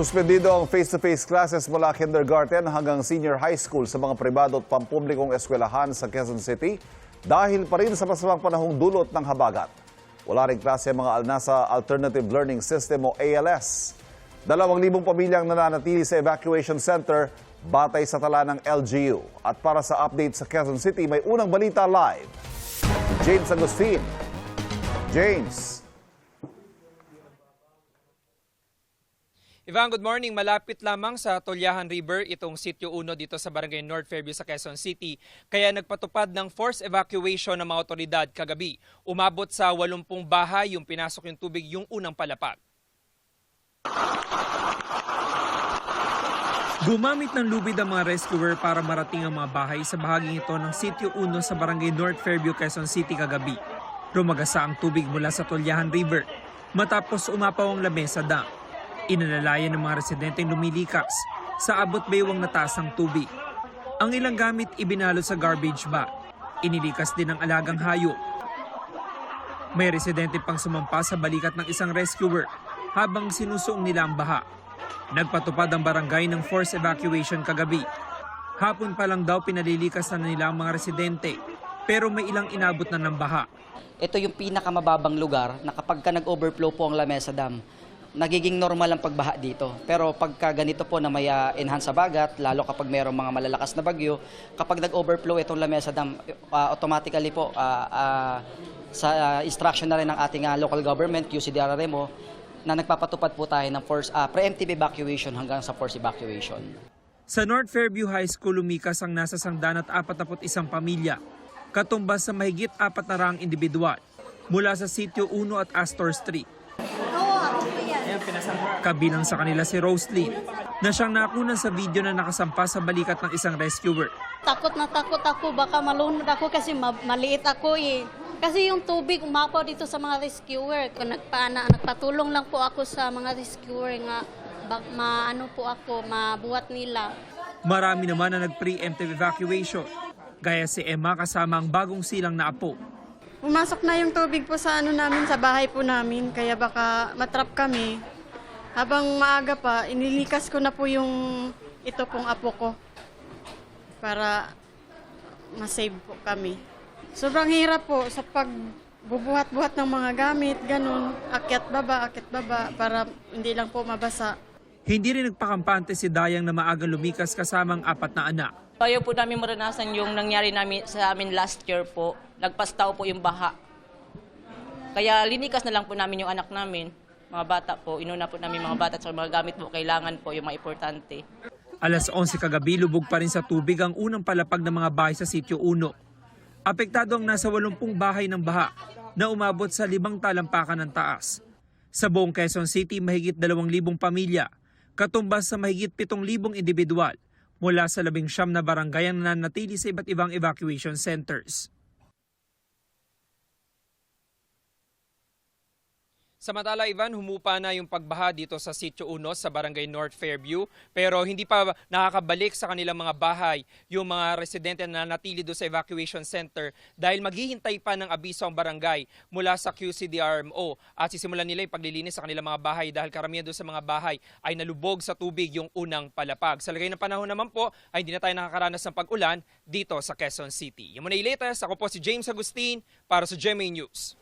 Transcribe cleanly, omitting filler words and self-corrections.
Suspendido ang face-to-face classes mula kindergarten hanggang senior high school sa mga pribado at pampublikong eskwelahan sa Quezon City dahil pa rin sa masamang panahong dulot ng habagat. Wala rin klase ang mga nasa Alternative Learning System o ALS. 2,000 pamilyang nananatili sa evacuation center batay sa tala ng LGU. At para sa update sa Quezon City, may unang balita live. James Agustin. James. Ivan, good morning. Malapit lamang sa Tolyahan River itong Sitio 1 dito sa Barangay North Fairview sa Quezon City. Kaya nagpatupad ng forced evacuation ng mga otoridad kagabi. Umabot sa 80 bahay yung pinasok yung tubig yung unang palapag. Gumamit ng lubid ang mga rescuer para marating ang mga bahay sa bahaging ito ng Sitio 1 sa Barangay North Fairview, Quezon City kagabi. Rumagasa ang tubig mula sa Tolyahan River matapos umapaw ang lamesa dam. Inalalayan ng mga residenteng lumilikas sa abot baywang na taas ng tubig. Ang ilang gamit ibinalot sa garbage bag. Inilikas din ang alagang hayop. May residente pang sumampa sa balikat ng isang rescuer habang sinusuong nila ang baha. Nagpatupad ang barangay ng forced evacuation kagabi. Hapon pa lang daw pinalilikas na nila ang mga residente pero may ilang inabot na ng baha. Ito yung pinakamababang lugar na kapag nag-overflow po ang Lamesa Dam, nagiging normal ang pagbaha dito. Pero pagka ganito po na may enhance sa bagat, lalo kapag mayroong mga malalakas na bagyo, kapag nag-overflow itong Lamesa Dam, automatically po sa instruction na rin ng ating local government, QCDRRMO, na nagpapatupad po tayo ng preemptive evacuation hanggang sa forced evacuation. Sa North Fairview High School, lumikas ang nasa 141 pamilya, katumbas sa mahigit 400 individual mula sa Sitio 1 at Astor Street. Kabilang sa kanila si Roslyn, na siyang nakunan sa video na nakasampa sa balikat ng isang rescuer. Takot na takot ako, baka malunod ako kasi maliit ako eh. Kasi yung tubig umapaw dito sa mga rescuer. Nagpatulong lang po ako sa mga rescuer nga mabuhat nila. Marami naman na nag-preemptive evacuation, gaya si Emma kasama ang bagong silang na apo. Pumasok na yung tubig po sa namin, sa bahay po namin, kaya baka matrap kami. Habang maaga pa, inilikas ko na po yung ito pong apo ko para masave po kami. Sobrang hirap po sa pagbubuhat-buhat ng mga gamit, ganun, akyat baba, para hindi lang po mabasa. Hindi rin nagpakampante si Dayang na maagang lumikas kasamang 4 na anak. Ayaw po namin maranasan yung nangyari sa amin last year po. Nagpastaw po yung baha. Kaya linikas na lang po namin yung anak namin. Mga bata po, inuna po namin mga bata at mga gamit po, kailangan po yung mga importante. Alas 11 kagabi, lubog pa rin sa tubig ang unang palapag ng mga bahay sa Sitio 1. Apektado ang nasa 80 bahay ng baha na umabot sa 5 talampakan ng taas. Sa buong Quezon City, mahigit 2,000 pamilya, katumbas sa mahigit 7,000 individual mula sa 19 na barangay ang nananatili sa iba't ibang evacuation centers. Samantala, Ivan, humupa na yung pagbaha dito sa Sitio 1 sa Barangay North Fairview, pero hindi pa nakakabalik sa kanilang mga bahay yung mga residente na nanatili doon sa evacuation center dahil maghihintay pa ng abiso ang barangay mula sa QCDRMO at sisimulan nila yung paglilinis sa kanilang mga bahay dahil karamihan doon sa mga bahay ay nalubog sa tubig yung unang palapag. Sa lagay ng panahon naman po ay hindi na tayo nakakaranas ng pag-ulan dito sa Quezon City. Yung muna latest, ako po si James Agustin para sa GMA News.